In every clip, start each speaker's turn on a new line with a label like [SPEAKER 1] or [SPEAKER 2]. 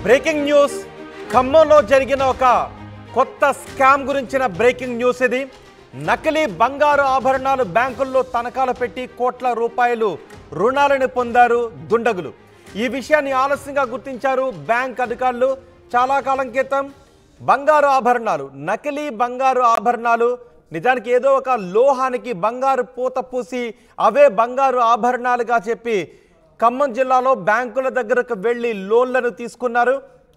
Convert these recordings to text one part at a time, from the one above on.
[SPEAKER 1] Breaking news ఖమ్మంలో జరిగిన ఒక కొత్త స్కామ్ గురించిన బ్రేకింగ్ న్యూస్ ఇది. నకిలీ బంగారు ఆభరణాలు బ్యాంకుల్లో తనఖాలు పెట్టి కోట్ల రూపాయలు రుణాలను పొందారు దుండగులు. ఈ విషయాన్ని ఆలస్యంగా గుర్తించారు బ్యాంక్ అధికారులు. చాలా కాలం క్రితం బంగారు ఆభరణాలు, నకిలీ బంగారు ఆభరణాలు, నిజానికి ఏదో ఒక లోహానికి బంగారు పూత పూసి అవే బంగారు ఆభరణాలుగా చెప్పి ఖమ్మం జిల్లాలో బ్యాంకుల దగ్గరకు వెళ్ళి లోన్లను తీసుకున్నారు.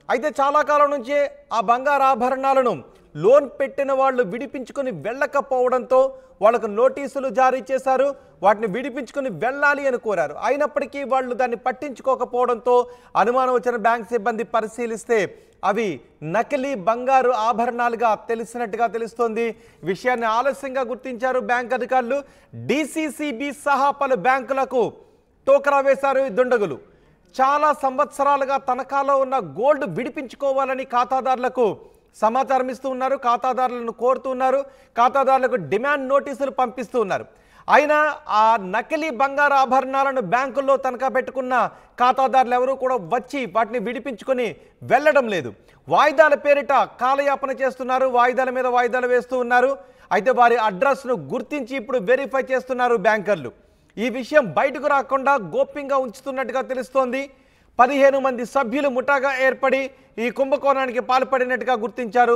[SPEAKER 1] అయితే చాలా కాలం నుంచి ఆ బంగారు ఆభరణాలను లోన్ పెట్టిన వాళ్ళు విడిపించుకొని వెళ్ళకపోవడంతో వాళ్ళకు నోటీసులు జారీ చేశారు. వాటిని విడిపించుకొని వెళ్ళాలి అని కోరారు. అయినప్పటికీ వాళ్ళు దాన్ని పట్టించుకోకపోవడంతో అనుమానం వచ్చిన బ్యాంక్ సిబ్బంది పరిశీలిస్తే అవి నకిలీ బంగారు ఆభరణాలుగా తెలిసినట్టుగా తెలుస్తోంది. విషయాన్ని ఆలస్యంగా గుర్తించారు బ్యాంక్ అధికారులు. డిసిసిబి సహా పలు బ్యాంకులకు టోకరా వేశారు ఈ దుండగులు. చాలా సంవత్సరాలుగా తనఖాలో ఉన్న గోల్డ్ విడిపించుకోవాలని ఖాతాదారులకు సమాచారం ఇస్తూ ఉన్నారు. ఖాతాదారులను కోరుతూ ఉన్నారు. ఖాతాదారులకు డిమాండ్ నోటీసులు పంపిస్తూ ఉన్నారు. అయినా ఆ నకిలీ బంగారు ఆభరణాలను బ్యాంకుల్లో తనఖా పెట్టుకున్న ఖాతాదారులు ఎవరూ కూడా వచ్చి వాటిని విడిపించుకొని వెళ్ళడం లేదు. వాయిదాల పేరిట కాలయాపన చేస్తున్నారు. వాయిదాల మీద వాయిదాలు వేస్తూ ఉన్నారు. అయితే వారి అడ్రస్ను గుర్తించి ఇప్పుడు వెరిఫై చేస్తున్నారు బ్యాంకర్లు. ఈ విషయం బయటకు రాకుండా గోప్యంగా ఉంచుతున్నట్టుగా తెలుస్తోంది. 15 మంది సభ్యులు ముఠాగా ఏర్పడి ఈ కుంభకోణానికి పాల్పడినట్టుగా గుర్తించారు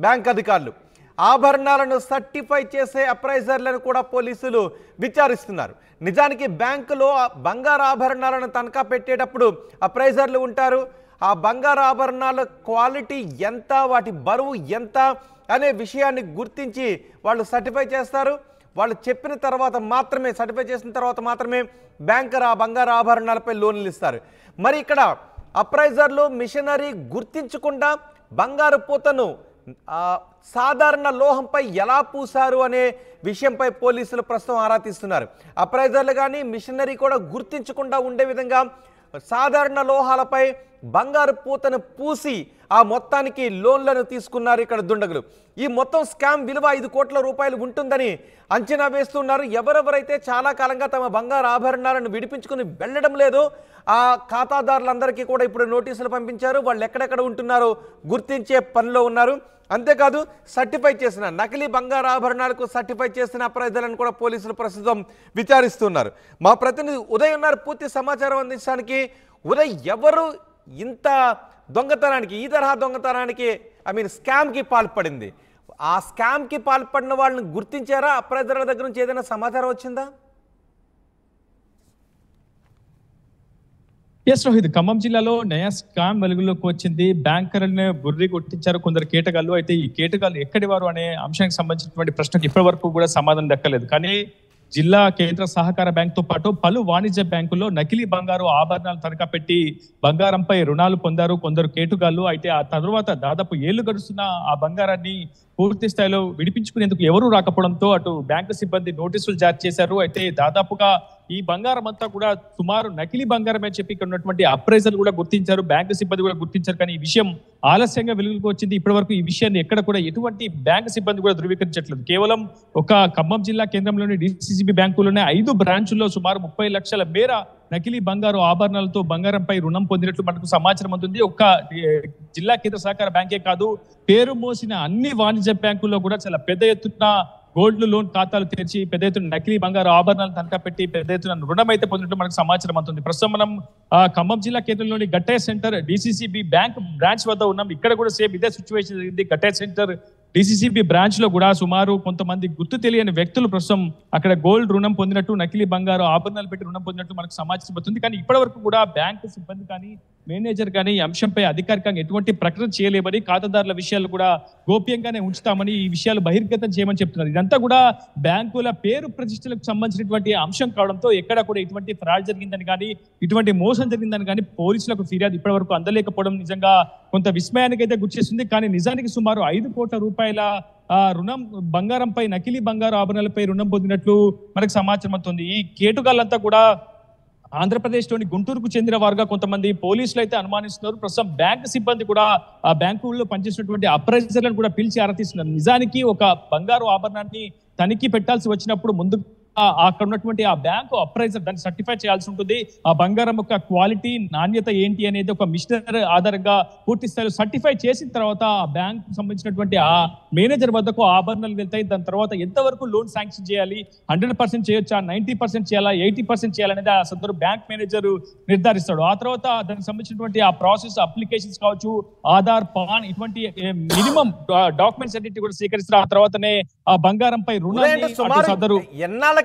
[SPEAKER 1] బ్యాంక్ అధికారులు. ఆభరణాలను సర్టిఫై చేసే అప్రైజర్లను కూడా పోలీసులు విచారిస్తున్నారు. నిజానికి బ్యాంకులో బంగారు ఆభరణాలను తనఖా పెట్టేటప్పుడు అప్రైజర్లు ఉంటారు. ఆ బంగారు ఆభరణాల క్వాలిటీ ఎంత, వాటి బరువు ఎంత అనే విషయాన్ని గుర్తించి వాళ్ళు సర్టిఫై చేస్తారు. వాళ్ళు చెప్పిన తర్వాత మాత్రమే, సర్టిఫై చేసిన తర్వాత మాత్రమే బ్యాంకర్ ఆ బంగారు ఆభరణాలపై లోన్లు ఇస్తారు. మరి ఇక్కడ అప్రైజర్లు మిషనరీ గుర్తించకుండా బంగారు పూతను సాధారణ లోహంపై ఎలా పూశారు అనే విషయంపై పోలీసులు ప్రస్తుతం ఆరా తీస్తున్నారు. అప్రైజర్లు కానీ మిషనరీ కూడా గుర్తించకుండా ఉండే విధంగా సాధారణ లోహాలపై బంగారు పూతను పూసి ఆ మొత్తానికి లోన్లను తీసుకున్నారు ఇక్కడ దుండగులు. ఈ మొత్తం స్కామ్ విలువ 5 కోట్ల రూపాయలు ఉంటుందని అంచనా వేస్తున్నారు. ఎవరెవరైతే చాలా కాలంగా తమ బంగారు ఆభరణాలను విడిపించుకుని వెళ్ళడం లేదో ఆ ఖాతాదారులందరికీ కూడా ఇప్పుడు నోటీసులు పంపించారు. వాళ్ళు ఎక్కడెక్కడ ఉంటున్నారో గుర్తించే పనిలో ఉన్నారు. అంతేకాదు సర్టిఫై చేసిన నకిలీ బంగారు ఆభరణాలకు సర్టిఫై చేసిన అప్రైజర్లను కూడా పోలీసులు ప్రస్తుతం విచారిస్తున్నారు. మా ప్రతినిధి ఉదయ్ ఉన్నారు పూర్తి సమాచారం అందించడానికి. ఉదయ్, ఎవరు ఇంత దొంగతనానికి, ఈ తరహా దొంగతనానికి స్కామ్కి పాల్పడింది? ఆ స్కామ్కి పాల్పడిన వాళ్ళని గుర్తించారా? అప్రైజర్ల దగ్గర నుంచి ఏదైనా సమాచారం వచ్చిందా?
[SPEAKER 2] ఎస్ రోహిత్, ఖమ్మం జిల్లాలో నయా స్కామ్ వెలుగులోకి వచ్చింది. బ్యాంకర్లను బుర్రి కొట్టించారు కొందరు కేటగాళ్ళు. అయితే ఈ కేటగాళ్ళు ఎక్కడి వారు అనే అంశానికి సంబంధించినటువంటి ప్రశ్నకు ఇప్పటి వరకు కూడా సమాధానం దక్కలేదు. కానీ జిల్లా కేంద్ర సహకార బ్యాంకుతో పాటు పలు వాణిజ్య బ్యాంకుల్లో నకిలీ బంగారు ఆభరణాలు తనఖా పెట్టి బంగారంపై రుణాలు పొందారు కొందరు కేటుగాళ్ళు. అయితే ఆ తర్వాత దాదాపు ఏళ్లు గడుస్తున్న ఆ బంగారాన్ని పూర్తి స్థాయిలో విడిపించుకునేందుకు ఎవరూ రాకపోవడంతో అటు బ్యాంకు సిబ్బంది నోటీసులు జారీ చేశారు. అయితే దాదాపుగా ఈ బంగారం అంతా కూడా సుమారు నకిలీ బంగారం అని చెప్పి ఇక్కడ ఉన్నటువంటి అప్రైజర్లు కూడా గుర్తించారు, బ్యాంకు సిబ్బంది కూడా గుర్తించారు. కానీ ఈ విషయం ఆలస్యంగా వెలుగులోకి వచ్చింది. ఇప్పటి వరకు ఈ విషయాన్ని ఎక్కడ కూడా ఎటువంటి బ్యాంకు సిబ్బంది కూడా ధృవీకరించట్లేదు. కేవలం ఒక ఖమ్మం జిల్లా కేంద్రంలోని డిసిసిబి బ్యాంకులోనే 5 బ్రాంచుల్లో సుమారు 30 లక్షల మేర నకిలీ బంగారు ఆభరణాలతో బంగారంపై రుణం పొందినట్లు మనకు సమాచారం అందుతుంది. ఒక్క జిల్లా కేంద్ర సహకార బ్యాంకే కాదు, పేరు మోసిన అన్ని వాణిజ్య బ్యాంకుల్లో కూడా చాలా పెద్ద ఎత్తున గోల్డ్ లోన్ ఖాతాలు తెరిచి పెద్ద ఎత్తున నకిలీ బంగారు ఆభరణాలు తనఖా పెట్టి పెద్ద ఎత్తున రుణం అయితే పొందినట్లు మనకు సమాచారం అందుతుంది. ప్రస్తుతం మనం ఖమ్మం జిల్లా కేంద్రంలోని గట్టే సెంటర్ డిసిసిబి బ్యాంక్ బ్రాంచ్ వద్ద ఉన్నాం. ఇక్కడ కూడా సేమ్ ఇదే సిచ్యువేషన్ జరిగింది. గట్టే సెంటర్ డిసిసిబి బ్రాంచ్ లో కూడా సుమారు కొంతమంది గుర్తు తెలియని వ్యక్తులు ప్రస్తుతం అక్కడ గోల్డ్ రుణం పొందినట్టు, నకిలీ బంగారు ఆభరణాలు పెట్టి రుణం పొందినట్టు మనకు సమాచారం అవుతుంది. కానీ ఇప్పటి వరకు కూడా బ్యాంకు సిబ్బంది కానీ మేనేజర్ కానీ ఈ అంశంపై అధికారికంగా ఎటువంటి ప్రకటన చేయలేమని, ఖాతాదారుల విషయాలు కూడా గోప్యంగానే ఉంచుతామని, ఈ విషయాలు బహిర్గతం చేయమని చెప్తున్నారు. ఇదంతా కూడా బ్యాంకుల పేరు ప్రతిష్టలకు సంబంధించినటువంటి అంశం కావడంతో ఎక్కడ కూడా ఇటువంటి ఫ్రాడ్ జరిగిందని కానీ ఇటువంటి మోసం జరిగిందని కానీ పోలీసులకు ఫిర్యాదు ఇప్పటి వరకు అందలేకపోవడం నిజంగా కొంత విస్మయానికి అయితే గుర్తిస్తుంది. కానీ నిజానికి సుమారు 5 కోట్ల రూపాయల రుణం బంగారంపై, నకిలీ బంగారు ఆభరణాలపై రుణం పొందినట్లు మనకు సమాచారం అవుతుంది. ఈ కేటుగాళ్ళంతా కూడా ఆంధ్రప్రదేశ్లోని గుంటూరుకు చెందిన వారుగా కొంతమంది పోలీసులు అయితే అనుమానిస్తున్నారు. ప్రస్తుతం బ్యాంకు సిబ్బంది కూడా ఆ బ్యాంకుల్లో పనిచేసినటువంటి అప్రైజర్లను కూడా పిలిచి ఆరా తీస్తున్నారు. నిజానికి ఒక బంగారు ఆభరణాన్ని తనిఖీ పెట్టాల్సి వచ్చినప్పుడు ముందు అక్కడ ఉన్నటువంటి ఆ బ్యాంకు అప్రైజర్ దాన్ని సర్టిఫై చేయాల్సి ఉంటుంది. ఆ బంగారం యొక్క క్వాలిటీ నాణ్యత ఏంటి అనేది ఒక మిషనరీ ఆధారంగా పూర్తి స్థాయిలో సర్టిఫై చేసిన తర్వాత ఆ బ్యాంక్ సంబంధించినటువంటి ఆ మేనేజర్ వద్దకు ఆభరణాలు వెళ్తాయి. దాని తర్వాత ఎంతవరకు లోన్ శాంక్షన్ చేయాలి, 100% చేయొచ్చా, 90% చేయాలా, 80% చేయాలనేది ఆ సదరు బ్యాంక్ మేనేజర్ నిర్ధారిస్తాడు. ఆ తర్వాత దానికి సంబంధించినటువంటి ఆ ప్రాసెస్ అప్లికేషన్స్ కావచ్చు, ఆధార్, పాన్ ఇటువంటి మినిమం డాక్యుమెంట్స్ అన్నింటి కూడా స్వీకరిస్తారు. ఆ తర్వాతనే ఆ బంగారంపై రుణాన్ని సదరు
[SPEAKER 1] ఎన్నాళ్ళ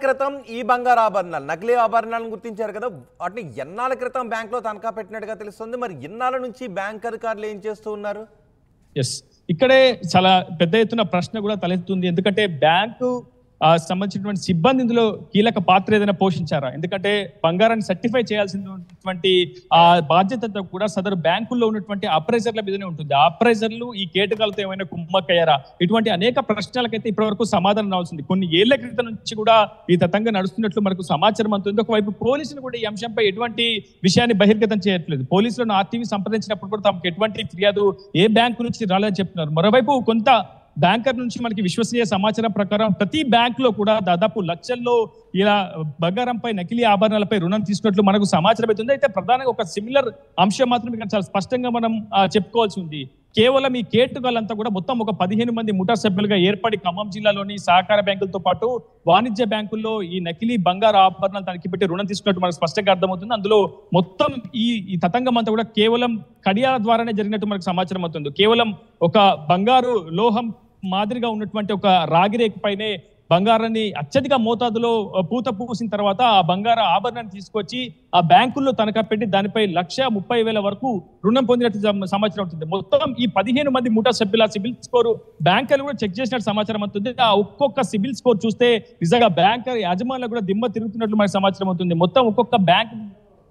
[SPEAKER 1] క్రితం ఈ బంగారు ఆభరణాలు నకిలీ ఆభరణాలను గుర్తించారు కదా, వాటిని ఎన్నాళ్ళ క్రితం బ్యాంక్ లో తనఖా పెట్టినట్టుగా తెలుస్తుంది. మరి ఇన్నాళ్ళ నుంచి బ్యాంక్ అధికారులు ఏం చేస్తూ ఉన్నారు?
[SPEAKER 2] ఇక్కడే చాలా పెద్ద ఎత్తున ప్రశ్న కూడా తలెత్తుంది. ఎందుకంటే బ్యాంకు సంబంధించినటువంటి సిబ్బంది ఇందులో కీలక పాత్ర ఏదైనా పోషించారా? ఎందుకంటే బంగారాన్ని సర్టిఫై చేయాల్సినటువంటి ఆ బాధ్యత కూడా సదరు బ్యాంకుల్లో ఉన్నటువంటి అప్రైజర్ల మీదనే ఉంటుంది. ఆ అప్రైజర్లు ఈ కేటకాలతో ఏమైనా కుమ్మక్కయ్యారా? ఇటువంటి అనేక ప్రశ్నలకైతే ఇప్పటి వరకు సమాధానం రావాల్సింది. కొన్ని ఏళ్ల క్రితం నుంచి కూడా ఈ తతంగా నడుస్తున్నట్లు మనకు సమాచారం అందుతుంది. ఒకవైపు పోలీసులు కూడా ఈ అంశంపై ఎటువంటి విషయాన్ని బహిర్గతం చేయట్లేదు. పోలీసులను ఆర్టీవీ సంప్రదించినప్పుడు కూడా తమకు ఎటువంటి ఫిర్యాదు ఏ బ్యాంకు నుంచి రాలేదని చెప్తున్నారు. మరోవైపు కొంత బ్యాంకర్ నుంచి మనకి విశ్వసనీయ సమాచారం ప్రకారం ప్రతి బ్యాంక్ లో కూడా దాదాపు లక్షల్లో ఇలా బంగారంపై నకిలీ ఆభరణాలపై రుణం తీసుకున్నట్లు మనకు సమాచారం అవుతుంది. అయితే ప్రధానంగా ఒక సిమిలర్ అంశం మాత్రం ఇక్కడ చాలా స్పష్టంగా మనం చెప్పుకోవాల్సి ఉంది. కేవలం ఈ కేటుగాలంతా కూడా మొత్తం ఒక 15 మంది ముఠా సభ్యులుగా ఏర్పడి ఖమ్మం జిల్లాలోని సహకార బ్యాంకులతో పాటు వాణిజ్య బ్యాంకుల్లో ఈ నకిలీ బంగారు ఆభరణాలు తనిఖీ పెట్టి రుణం తీసుకున్నట్టు మనకు స్పష్టంగా అర్థమవుతుంది. అందులో మొత్తం ఈ తతంగం అంతా కూడా కేవలం కడియాల ద్వారానే జరిగినట్టు మనకు సమాచారం అవుతుంది. కేవలం ఒక బంగారు లోహం మాదిరిగా ఉన్నటువంటి ఒక రాగిరేఖ పైనే బంగారాన్ని అత్యధిక మోతాదులో పూత పూసిన తర్వాత ఆ బంగారు ఆభరణాన్ని తీసుకొచ్చి ఆ బ్యాంకుల్లో తనఖా పెట్టి దానిపై 1,30,000 వరకు రుణం పొందినట్టు సమాచారం అవుతుంది. మొత్తం ఈ 15 మంది ముఠా సభ్యుల సిబిల్ స్కోర్ బ్యాంకర్లు కూడా చెక్ చేసినట్టు సమాచారం అవుతుంది. ఆ ఒక్కొక్క సిబిల్ స్కోర్ చూస్తే నిజంగా బ్యాంకర్ యాజమాన్యులు కూడా దిమ్మ తిరుగుతున్నట్లు మనకు సమాచారం అవుతుంది. మొత్తం ఒక్కొక్క బ్యాంక్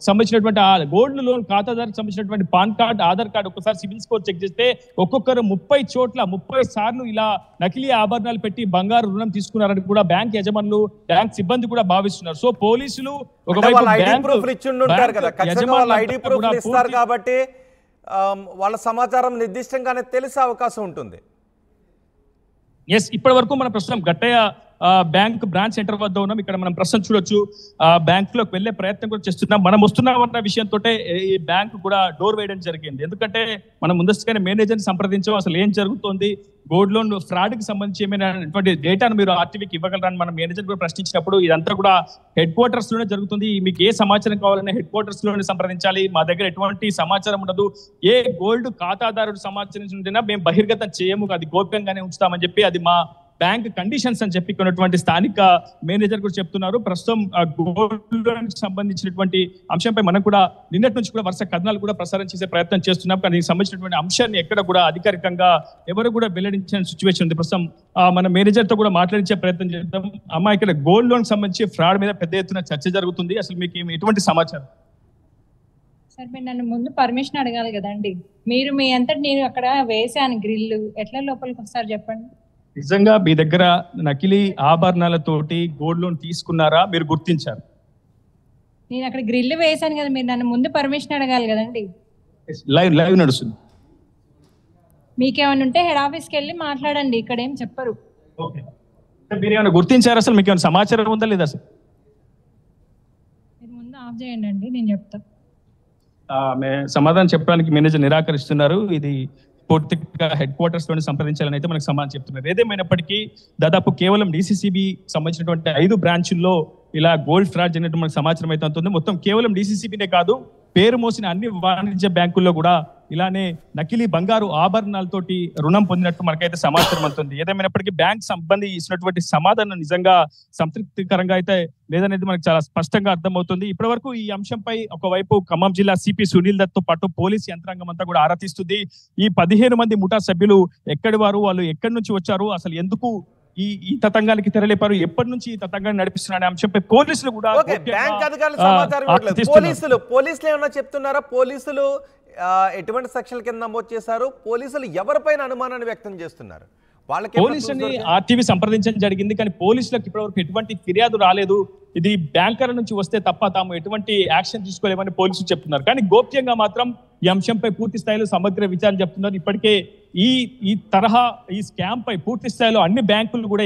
[SPEAKER 2] సంబంధించినటువంటి ఆ గోల్డ్ లోన్ ఖాతాదారుకి సంబంధించినటువంటి పాన్ కార్డ్, ఆధార్ కార్డు ఒకసారి సిబిల్ స్కోర్ చెక్ చేస్తే ఒక్కొక్కరు 30 చోట్ల 30 సార్లు ఇలా నకిలీ ఆభరణాలు పెట్టి బంగారు రుణం తీసుకున్నారని కూడా బ్యాంక్ యజమానులు, బ్యాంక్ సిబ్బంది కూడా భావిస్తున్నారు. సో పోలీసులు
[SPEAKER 1] కాబట్టి వాళ్ళ సమాచారం నిర్దిష్టంగానే తెలిసే అవకాశం ఉంటుంది.
[SPEAKER 2] ఇప్పటి వరకు మన ప్రస్తుతం గట్టయ్య బ్యాంక్ బ్రాంచ్ సెంటర్ వద్ద ఉన్నాం. ఇక్కడ మనం ప్రస్తుతం చూడొచ్చు బ్యాంక్ లోకి వెళ్లే ప్రయత్నం కూడా చేస్తున్నాం. మనం వస్తున్నామన్న విషయంతో ఈ బ్యాంక్ కూడా డోర్ వేయడం జరిగింది. ఎందుకంటే మనం ముందస్తుగానే మేనేజర్ని సంప్రదించాం, అసలు ఏం జరుగుతోంది, గోల్డ్ లోన్ ఫ్రాడ్ కి సంబంధించి ఏమైనా డేటాను మీరు ఆర్టీవీకి ఇవ్వగలరని మనం మేనేజర్ కూడా ప్రశ్నించినప్పుడు ఇదంతా కూడా హెడ్ క్వార్టర్స్ లోనే జరుగుతుంది, మీకు ఏ సమాచారం కావాలన్నా హెడ్ క్వార్టర్స్ లోనే సంప్రదించాలి, మా దగ్గర ఎటువంటి సమాచారం ఉండదు, ఏ గోల్డ్ ఖాతాదారుడు సమాచారం ఉంటేనా మేము బహిర్గతం చేయము, అది గోప్యంగానే ఉంచుతామని చెప్పి అది మా బ్యాంక్ కండిషన్స్ అని చెప్పి కొన్నటువంటి స్థానిక మేనేజర్ కూడా చెప్తున్నారు. ప్రస్తుతం గోల్డ్ లోన్ సంబంధించినటువంటి అంశంపై మనం కూడా నిన్నటి నుంచి కూడా వరుస కథనాలు కూడా ప్రసారం చేసే ప్రయత్నం చేస్తున్నాం. కానీ సంబంధించినటువంటి అంశాన్ని ఎక్కడ కూడా అధికారికంగా ఎవరు కూడా వెల్లడించిన సిచ్యువేషన్ ఉంది. ప్రస్తుతం మన మేనేజర్ తో కూడా మాట్లాడించే ప్రయత్నం చేద్దాం. అమ్మా, ఇక్కడ గోల్డ్ లోన్ సంబంధించి ఫ్రాడ్ మీద పెద్ద ఎత్తున చర్చ జరుగుతుంది, అసలు మీకు ఎటువంటి సమాచారం?
[SPEAKER 3] సార్, మీరు నన్ను ముందు పర్మిషన్ అడగాలి కదండి. మీరు మీ అంతటి నేను అక్కడ వేసాను గ్రిల్లు, ఎట్లా లోపలికి వస్తారు చెప్పండి.
[SPEAKER 2] నిజంగా మీ దగ్గర నకిలీ ఆభరణాలతోటి గోల్డ్ లోన్ తీసుకున్నారా, మీరు గుర్తించారు?
[SPEAKER 3] నేను అక్కడ గ్రిల్ వేసాను కదా, మీరు నన్ను ముందు పర్మిషన్ అడగాలి కదండి.
[SPEAKER 2] లైవ్ నడుస్తుంది.
[SPEAKER 3] మీకేమైనా ఉంటే హెడ్ ఆఫీస్కి వెళ్ళి మాట్లాడండి, ఇక్కడ ఏం చెప్పరు.
[SPEAKER 2] మీరు ఏమైనా గుర్తించారు, అసలు మీకు ఏమైనా సమాచారం ఉందా లేదా? అసలు
[SPEAKER 3] మీరు ముందు ఆఫ్ చేయండి అండి, నేను చెప్తా.
[SPEAKER 2] సమాధానం చెప్పడానికి మేనేజర్ నిరాకరిస్తున్నారు. ఇది పూర్తిగా హెడ్ క్వార్టర్స్ లోనే సంప్రదించాలని అయితే మనకు సమాధానం చెప్తున్నారు. ఏదేమైనప్పటికీ దాదాపు కేవలం DCCB సంబంధించినటువంటి 5 బ్రాంచుల్లో ఇలా గోల్డ్ ఫ్రాడ్ జరిగినట్టు మనకు సమాచారం అయితే ఉంటుంది. మొత్తం కేవలం DCCBనే కాదు, పేరు మోసిన అన్ని వాణిజ్య బ్యాంకుల్లో కూడా ఇలానే నకిలీ బంగారు ఆభరణాలతోటి రుణం పొందినట్టు మనకైతే సమాచారం అవుతుంది. ఏదేమైనప్పటికీ బ్యాంక్ సిబ్బంది ఇచ్చినటువంటి సమాధానం నిజంగా సంతృప్తికరంగా అయితే లేదనేది మనకు చాలా స్పష్టంగా అర్థమవుతుంది. ఇప్పటి వరకు ఈ అంశంపై ఒకవైపు ఖమ్మం జిల్లా సిపి సునీల్ దత్ తో పాటు పోలీస్ యంత్రాంగం అంతా కూడా ఆరాధిస్తుంది. ఈ 15 మంది ముఠా సభ్యులు ఎక్కడి వారు, వాళ్ళు ఎక్కడి నుంచి వచ్చారు, అసలు ఎందుకు ఈ తతంగానికి తెరలేపారు, ఎప్పటి నుంచి ఈ తతంగాన్ని నడిపిస్తున్న అంశంపై పోలీసులు కూడా
[SPEAKER 1] బ్యాంక్ అధికారులు సమాచారం పోలీసులు ఏమన్నా చెప్తున్నారా? పోలీసులు ఎటువంటి సెక్షన్ల కింద నమోదు చేశారు? పోలీసులు ఎవరిపైన అనుమానాన్ని వ్యక్తం చేస్తున్నారు?
[SPEAKER 2] పోలీసుని ఆర్టీవీ సంప్రదించడం జరిగింది, కానీ పోలీసులకు ఇప్పటివరకు ఎటువంటి ఫిర్యాదు రాలేదు. ఇది బ్యాంకర్ నుంచి వస్తే తప్ప తాము ఎటువంటి యాక్షన్ తీసుకోలేమని పోలీసులు చెప్తున్నారు. కానీ గోప్యంగా మాత్రం ఈ అంశంపై పూర్తి స్థాయిలో సమగ్ర విచారణ చెప్తున్నారు. ఇప్పటికే ఈ తరహా ఈ స్కామ్ పై పూర్తి స్థాయిలో అన్ని బ్యాంకులు కూడా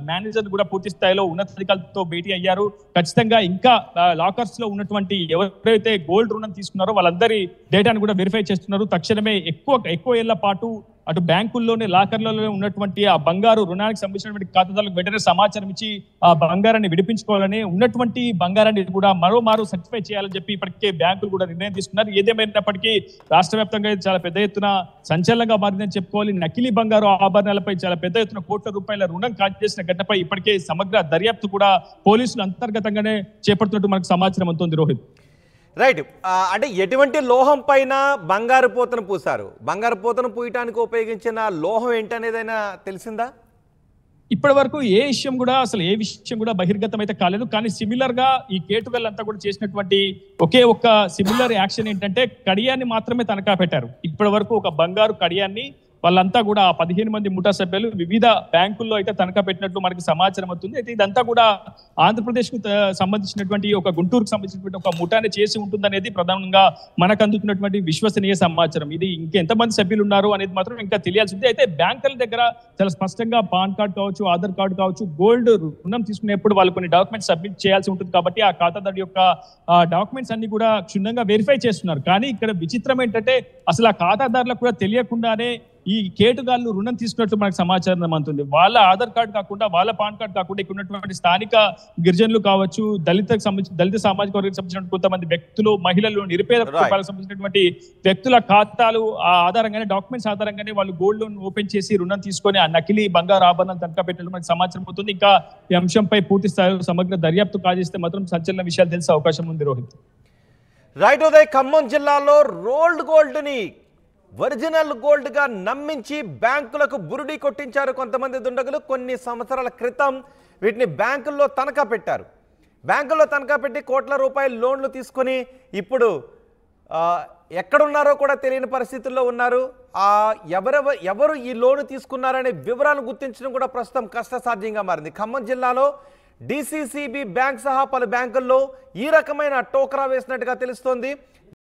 [SPEAKER 2] మేనేజర్లు కూడా పూర్తి స్థాయిలో ఉన్నతాధికారులతో భేటీ అయ్యారు. ఖచ్చితంగా ఇంకా లాకర్స్ లో ఉన్నటువంటి ఎవరైతే గోల్డ్ రుణం తీసుకున్నారో వాళ్ళందరి డేటాను కూడా వెరిఫై చేస్తున్నారు. తక్షణమే ఎక్కువ ఏళ్ల పాటు అటు బ్యాంకుల్లోనే లాకర్లలో ఉన్నటువంటి ఆ బంగారు రుణానికి సంబంధించినటువంటి ఖాతాదారులకు వెంటనే సమాచారం ఇచ్చి ఆ బంగారాన్ని విడిపించుకోవాలని, ఉన్నటువంటి బంగారాన్ని కూడా మరోమారు సర్టిఫై చేయాలని చెప్పి ఇప్పటికే బ్యాంకులు కూడా నిర్ణయం తీసుకున్నారు. ఏదేమైనప్పటికీ రాష్ట్ర వ్యాప్తంగా చాలా పెద్ద ఎత్తున సంచలనంగా మారిందని చెప్పుకోవాలి. నకిలీ బంగారు ఆభరణాలపై చాలా పెద్ద ఎత్తున కోట్ల రూపాయల రుణం కాజేసిన ఘటనపై ఇప్పటికే సమగ్ర దర్యాప్తు కూడా పోలీసులు అంతర్గతంగానే చేపడుతున్నట్టు మనకు సమాచారం అందుతుంది. రోహిత్,
[SPEAKER 1] రైట్. అంటే ఎటువంటి లోహం పైన బంగారు పూతను పూసారు? బంగారు పూతను పూయటానికి ఉపయోగించిన లోహం ఏంటనేదైనా తెలిసిందా?
[SPEAKER 2] ఇప్పటి వరకు ఏ విషయం కూడా బహిర్గతం అయితే కాలేదు. కానీ సిమిలర్ గా ఈ కేటుగల్లంతా కూడా చేసినటువంటి ఒకే ఒక్క సిమిలర్ యాక్షన్ ఏంటంటే కడియాన్ని మాత్రమే తనఖా పెట్టారు. ఇప్పటి వరకు ఒక బంగారు కడియాన్ని వాళ్ళంతా కూడా 15 మంది ముఠా సభ్యులు వివిధ బ్యాంకుల్లో అయితే తనఖా పెట్టినట్లు మనకి సమాచారం అవుతుంది. అయితే ఇదంతా కూడా ఆంధ్రప్రదేశ్ కు సంబంధించినటువంటి ఒక గుంటూరుకు సంబంధించినటువంటి ఒక ముఠానే చేసి ఉంటుందనేది ప్రధానంగా మనకు అందుతున్నటువంటి విశ్వసనీయ సమాచారం. ఇది ఇంకెంతమంది సభ్యులు ఉన్నారు అనేది మాత్రం ఇంకా తెలియాల్సి ఉంది. అయితే బ్యాంకుల దగ్గర చాలా స్పష్టంగా పాన్ కార్డ్ కావచ్చు, ఆధార్ కార్డు కావచ్చు, గోల్డ్ రుణం తీసుకునేప్పుడు వాళ్ళు కొన్ని డాక్యుమెంట్స్ సబ్మిట్ చేయాల్సి ఉంటుంది. కాబట్టి ఆ ఖాతాదారు యొక్క డాక్యుమెంట్స్ అన్ని కూడా క్షుణ్ణంగా వెరిఫై చేస్తున్నారు. కానీ ఇక్కడ విచిత్రం ఏంటంటే అసలు ఆ ఖాతాదారులకు కూడా తెలియకుండానే ఈ కేటుగాళ్ళు రుణం తీసుకున్నట్లు మనకు సమాచారం అందుతుంది. వాళ్ళ ఆధార్ కార్డు కాకుండా, వాళ్ళ పాన్ కార్డు కాకుండా ఇక్కడ ఉన్నటువంటి స్థానిక గిరిజనులు కావచ్చు, దళిత సామాజిక వర్గానికి సంబంధించిన కొంతమంది వ్యక్తులు, మహిళలు, నిరుపేద కుటుంబాలకు సంబంధించినటువంటి వ్యక్తుల ఖాతాలు ఆధారంగానే, డాక్యుమెంట్స్ ఆధారంగానే వాళ్ళు గోల్డ్ లోన్ ఓపెన్ చేసి రుణం తీసుకొని ఆ నకిలీ బంగారు ఆభరణాలు తనఖా పెట్టినట్లు మనకు సమాచారం అవుతుంది. ఇంకా ఈ అంశంపై పూర్తి స్థాయిలో సమగ్ర దర్యాప్తు కాజేస్తే మాత్రం సంచలన విషయాలు తెలిసే అవకాశం ఉంది. రోహిత్,
[SPEAKER 1] రైట్. ఉదయ్, ఖమ్మం జిల్లాలో రోల్డ్ గోల్డ్ ని ఒరిజినల్ గోల్డ్ గా నమ్మించి బ్యాంకులకు బురుడి కొట్టించారు కొంతమంది దుండగులు. కొన్ని సంవత్సరాల క్రితం వీటిని బ్యాంకుల్లో తనఖా పెట్టారు. బ్యాంకుల్లో తనఖా పెట్టి కోట్ల రూపాయల లోన్లు తీసుకొని ఇప్పుడు ఎక్కడున్నారో కూడా తెలియని పరిస్థితుల్లో ఉన్నారు. ఎవరు ఈ లోను తీసుకున్నారనే వివరాలు గుర్తించడం కూడా ప్రస్తుతం కష్టసాధ్యంగా మారింది. ఖమ్మం జిల్లాలో DCCB బ్యాంక్ సహా పలు బ్యాంకుల్లో ఈ రకమైన టోకరా వేసినట్టుగా తెలుస్తోంది.